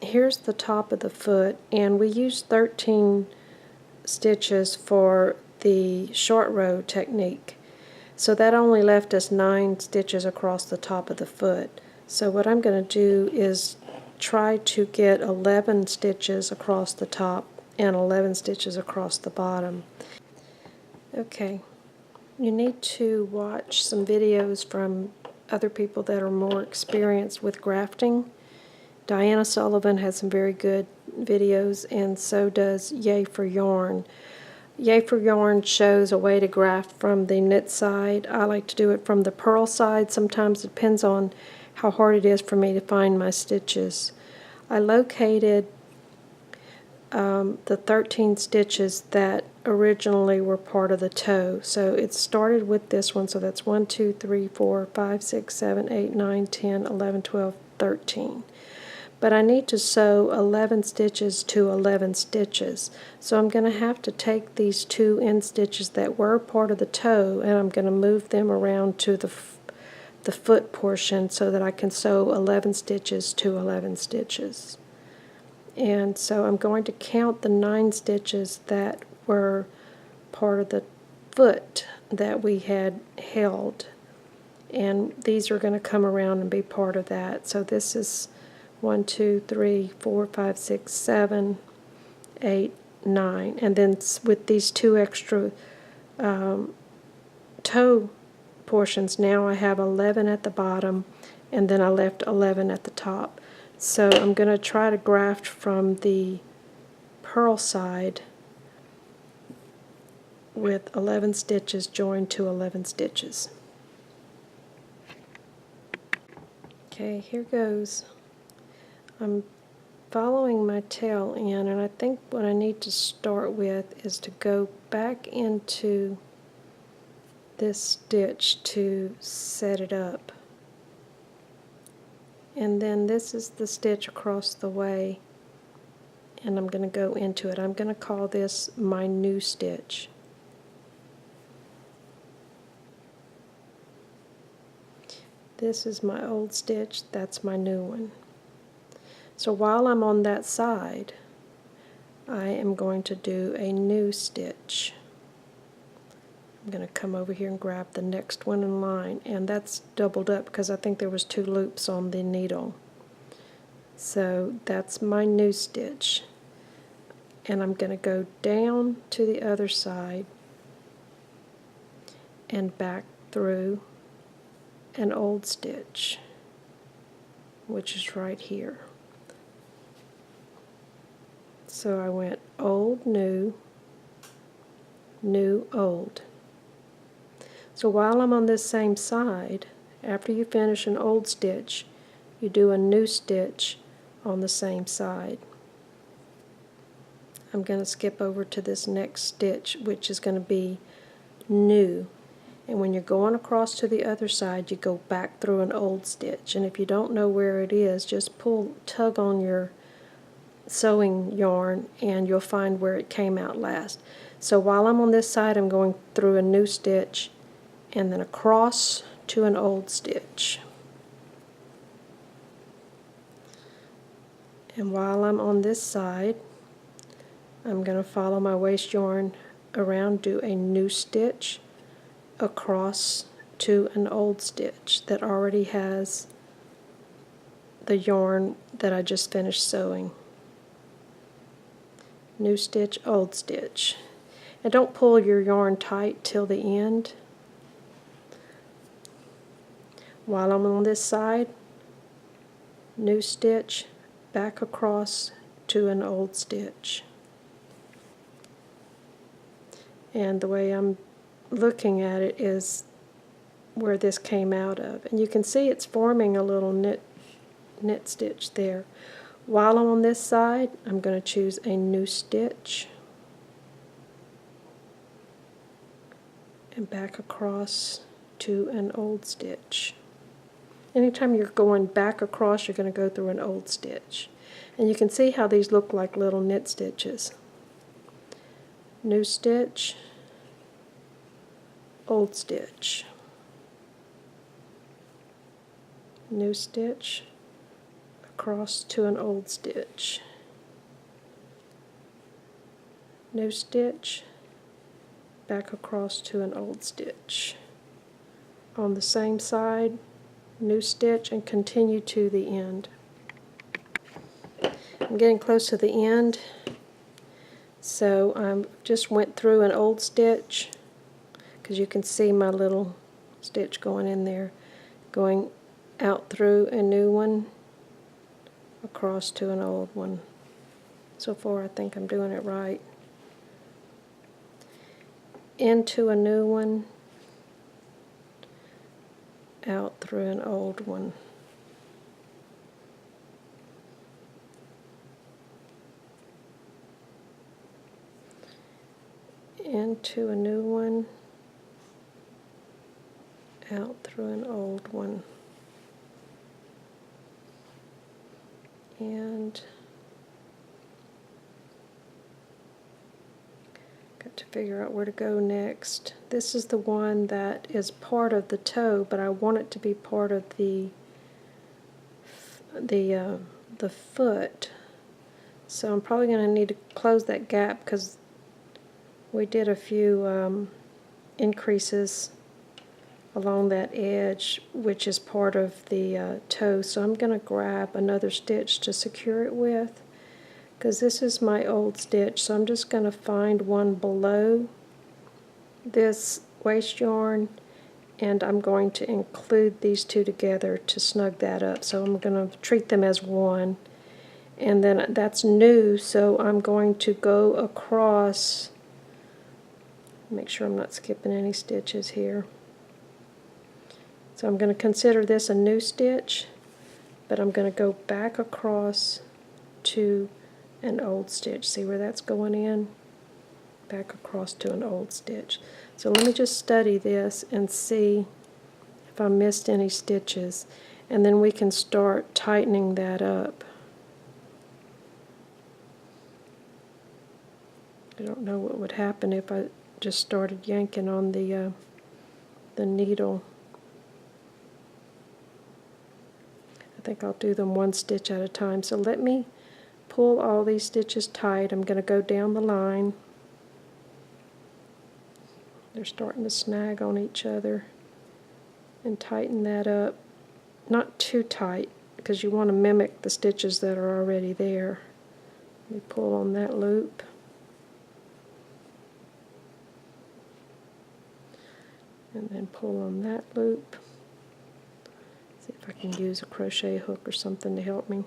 here's the top of the foot, and we used 13 stitches for the short row technique. So that only left us 9 stitches across the top of the foot. So what I'm going to do is try to get 11 stitches across the top and 11 stitches across the bottom. Okay, you need to watch some videos from other people that are more experienced with grafting. Diana Sullivan has some very good videos, and so does Yay for Yarn. Yay for Yarn shows a way to graft from the knit side. I like to do it from the purl side. Sometimes it depends on how hard it is for me to find my stitches. I located the 13 stitches that originally were part of the toe. So it started with this one, so that's 1, 2, 3, 4, 5, 6, 7, 8, 9, 10, 11, 12, 13. But I need to sew 11 stitches to 11 stitches. So I'm going to have to take these 2 end stitches that were part of the toe, and I'm going to move them around to the foot portion so that I can sew 11 stitches to 11 stitches. And so I'm going to count the 9 stitches that were part of the foot that we had held, and these are going to come around and be part of that. So this is 1, 2, 3, 4, 5, 6, 7, 8, 9, and then with these 2 extra toe portions, now I have 11 at the bottom, and then I left 11 at the top. So I'm going to try to graft from the purl side with 11 stitches joined to 11 stitches. Okay, here goes. I'm following my tail in, and I think what I need to start with is to go back into this stitch to set it up. And then this is the stitch across the way, and I'm going to go into it. I'm going to call this my new stitch. This is my old stitch, that's my new one. So while I'm on that side, I am going to do a new stitch. I'm going to come over here and grab the next one in line, and that's doubled up because I think there was 2 loops on the needle. So that's my new stitch, and I'm going to go down to the other side and back through an old stitch, which is right here. So I went old, new, new, old. So while I'm on this same side, after you finish an old stitch, you do a new stitch on the same side. I'm going to skip over to this next stitch, which is going to be new. And when you're going across to the other side, you go back through an old stitch. And if you don't know where it is, just tug on your sewing yarn and you'll find where it came out last. So while I'm on this side, I'm going through a new stitch and then across to an old stitch. And while I'm on this side, I'm going to follow my waste yarn around, do a new stitch across to an old stitch that already has the yarn that I just finished sewing. New stitch, old stitch. And don't pull your yarn tight till the end. While I'm on this side, new stitch, back across to an old stitch. And the way I'm looking at it is where this came out of. And you can see it's forming a little knit stitch there. While I'm on this side, I'm going to choose a new stitch and back across to an old stitch. Anytime you're going back across, you're going to go through an old stitch. And you can see how these look like little knit stitches. New stitch, old stitch, new stitch, across to an old stitch, new stitch, back across to an old stitch. On the same side, new stitch, and continue to the end. I'm getting close to the end, so I just went through an old stitch, because you can see my little stitch going in there, going out through a new one, across to an old one. So far I think I'm doing it right. Into a new one, out through an old one. Into a new one, out through an old one. And got to figure out where to go next. This is the one that is part of the toe, but I want it to be part of the foot. So I'm probably going to need to close that gap because we did a few increases along that edge, which is part of the toe. So I'm going to grab another stitch to secure it with, because this is my old stitch. So I'm just going to find one below this waste yarn, and I'm going to include these two together to snug that up. So I'm going to treat them as one, and then that's new, so I'm going to go across. Make sure I'm not skipping any stitches here. So I'm going to consider this a new stitch, but I'm going to go back across to an old stitch. See where that's going in? Back across to an old stitch. So let me just study this and see if I missed any stitches, and then we can start tightening that up. I don't know what would happen if I just started yanking on the needle. I think I'll do them one stitch at a time. So let me pull all these stitches tight. I'm going to go down the line. They're starting to snag on each other, and tighten that up. Not too tight, because you want to mimic the stitches that are already there. Let me pull on that loop. And then pull on that loop. See if I can use a crochet hook or something to help me.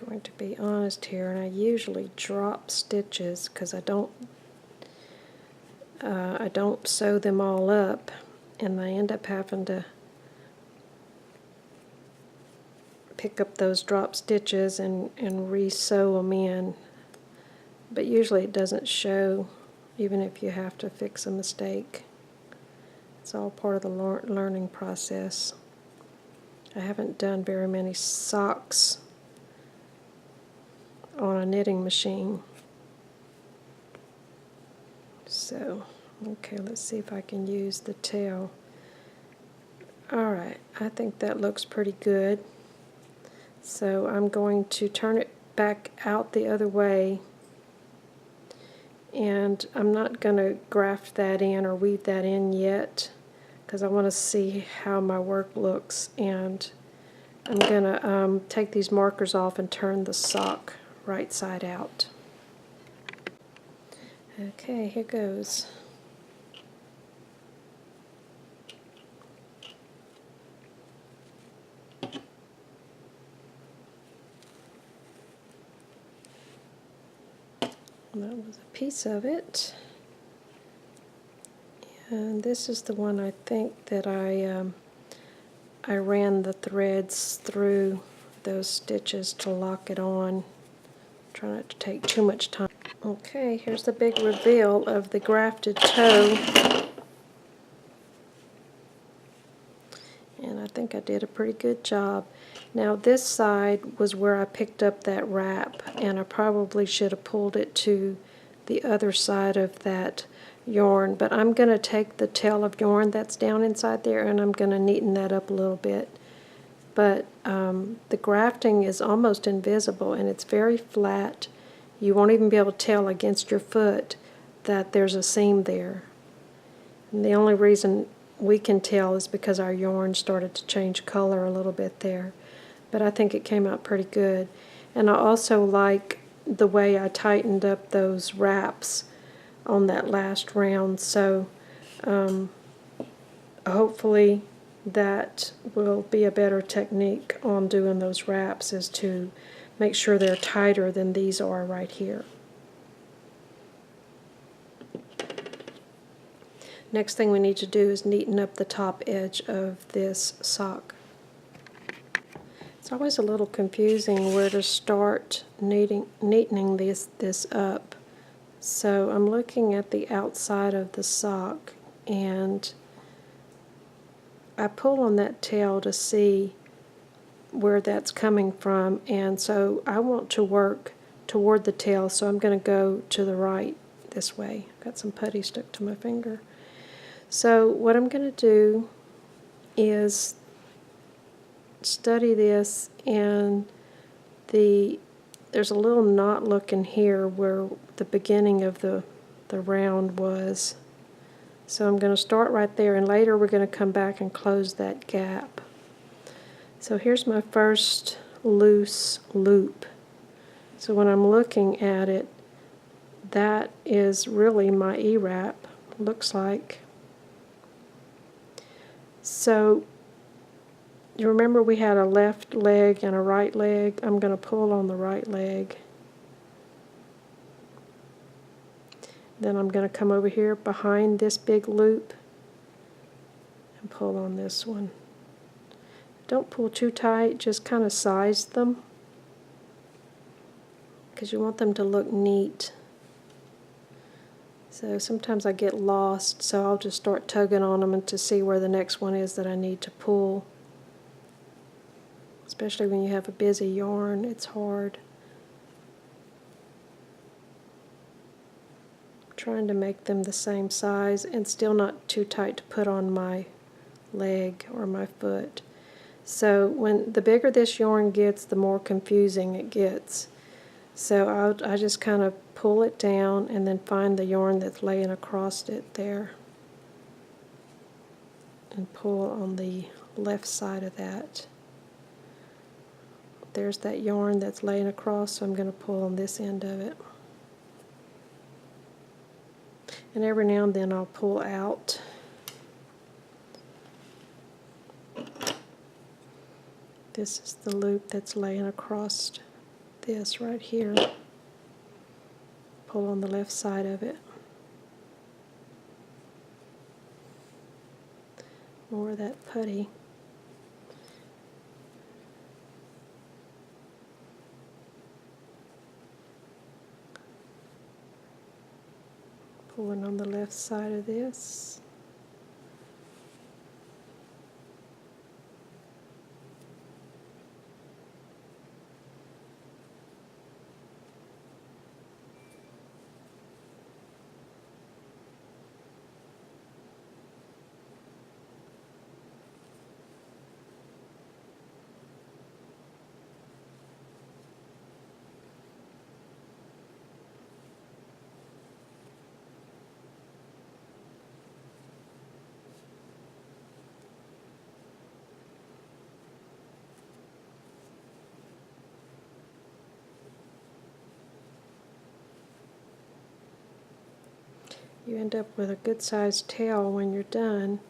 Going to be honest here, and I usually drop stitches because I don't sew them all up, and I end up having to pick up those drop stitches and re-sew them in. But usually it doesn't show, even if you have to fix a mistake. It's all part of the learning process. I haven't done very many socks on a knitting machine. So, okay, let's see if I can use the tail. Alright, I think that looks pretty good. So I'm going to turn it back out the other way, and I'm not going to graft that in or weave that in yet, because I want to see how my work looks, and I'm going to take these markers off and turn the sock right side out. Okay, here goes. That was a piece of it. And this is the one I think that I ran the threads through those stitches to lock it on. Try not to take too much time. Okay, here's the big reveal of the grafted toe. And I think I did a pretty good job. Now this side was where I picked up that wrap, and I probably should have pulled it to the other side of that yarn, but I'm going to take the tail of yarn that's down inside there and I'm going to neaten that up a little bit. But the grafting is almost invisible and it's very flat. You won't even be able to tell against your foot that there's a seam there. And the only reason we can tell is because our yarn started to change color a little bit there. But I think it came out pretty good. And I also like the way I tightened up those wraps on that last round, so hopefully that will be a better technique on doing those wraps, is to make sure they're tighter than these are right here. Next thing we need to do is neaten up the top edge of this sock. It's always a little confusing where to start neatening this up. So I'm looking at the outside of the sock and I pull on that tail to see where that's coming from, and so I want to work toward the tail, so I'm going to go to the right this way. Got some putty stuck to my finger. So what I'm going to do is study this, and there's a little knot looking here where the beginning of the round was. So I'm going to start right there, and later we're going to come back and close that gap. So here's my first loose loop. So when I'm looking at it, that is really my E-wrap, looks like. So you remember we had a left leg and a right leg? I'm going to pull on the right leg. Then I'm going to come over here behind this big loop and pull on this one. Don't pull too tight, just kind of size them because you want them to look neat. So sometimes I get lost, so I'll just start tugging on them to see where the next one is that I need to pull. Especially when you have a busy yarn, it's hard. I'm trying to make them the same size and still not too tight to put on my leg or my foot. So when the bigger this yarn gets, the more confusing it gets. So I just kind of pull it down and then find the yarn that's laying across it there and pull on the left side of that. There's that yarn that's laying across, so I'm going to pull on this end of it. And every now and then I'll pull out. This is the loop that's laying across this right here. Pull on the left side of it. More of that putty. Pulling on the left side of this. you end up with a good sized tail when you're done.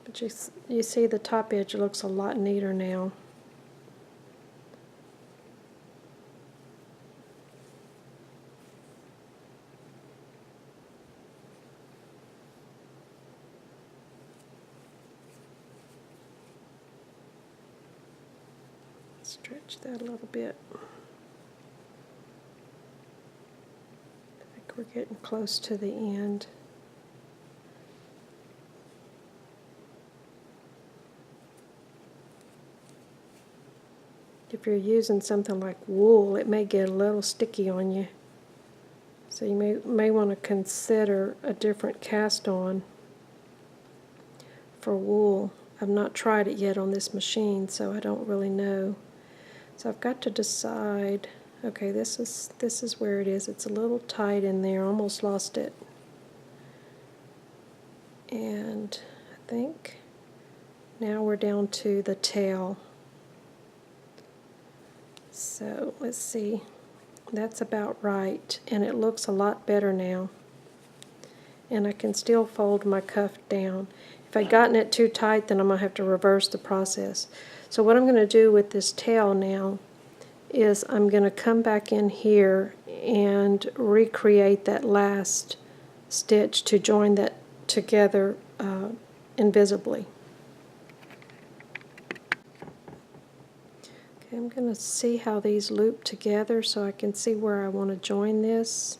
But you see the top edge looks a lot neater now. Stretch that a little bit. I think we're getting close to the end. If you're using something like wool, it may get a little sticky on you. So you may want to consider a different cast on for wool. I've not tried it yet on this machine, so I don't really know. So I've got to decide, okay, this is where it is. It's a little tight in there, almost lost it. And I think now we're down to the tail. So let's see, that's about right, and it looks a lot better now. And I can still fold my cuff down. If I'd gotten it too tight, then I'm going to have to reverse the process. So what I'm going to do with this tail now is I'm going to come back in here and recreate that last stitch to join that together invisibly. Okay, I'm going to see how these loop together so I can see where I want to join this.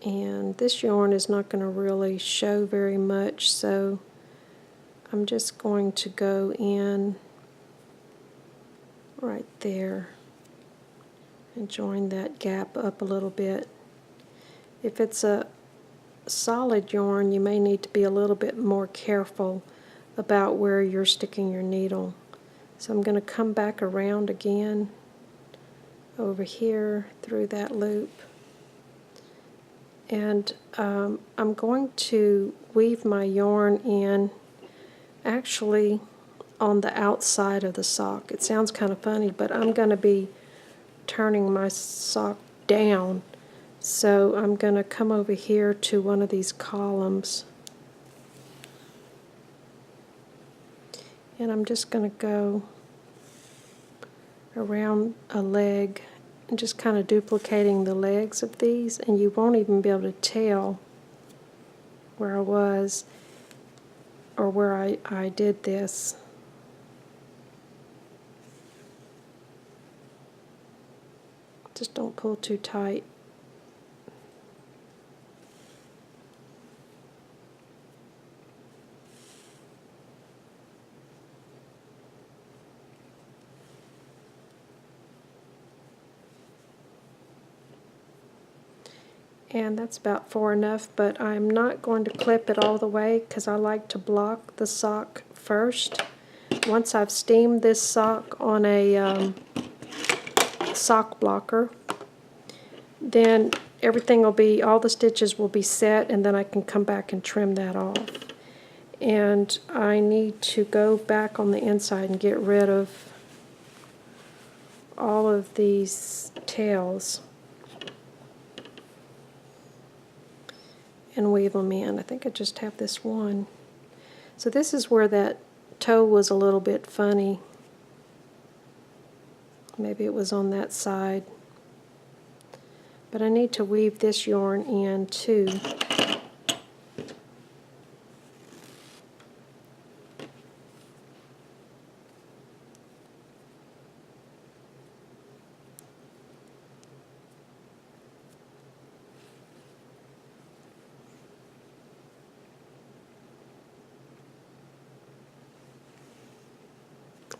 And this yarn is not going to really show very much, so I'm just going to go in right there and join that gap up a little bit. If it's a solid yarn, you may need to be a little bit more careful about where you're sticking your needle. So I'm going to come back around again over here through that loop. And I'm going to weave my yarn in actually on the outside of the sock. It sounds kind of funny, but I'm going to be turning my sock down. So I'm going to come over here to one of these columns. And I'm just going to go around a leg and just kind of duplicating the legs of these, and you won't even be able to tell where I was or where I did this. Just don't pull too tight. And that's about far enough, but I'm not going to clip it all the way because I like to block the sock first. Once I've steamed this sock on a sock blocker, then everything will be, all the stitches will be set, and then I can come back and trim that off. And I need to go back on the inside and get rid of all of these tails and weave them in. I think I just have this one. So this is where that toe was a little bit funny. Maybe it was on that side. But I need to weave this yarn in too.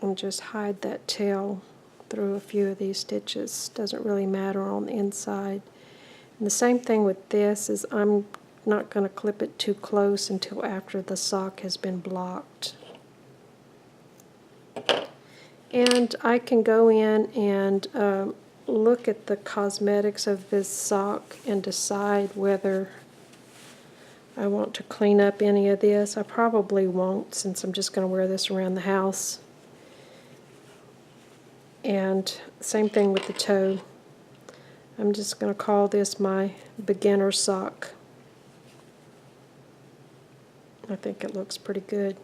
And just hide that tail through a few of these stitches. Doesn't really matter on the inside. And the same thing with this is I'm not going to clip it too close until after the sock has been blocked. And I can go in and look at the cosmetics of this sock and decide whether I want to clean up any of this. I probably won't, since I'm just going to wear this around the house. And same thing with the toe. I'm just going to call this my beginner sock. I think it looks pretty good.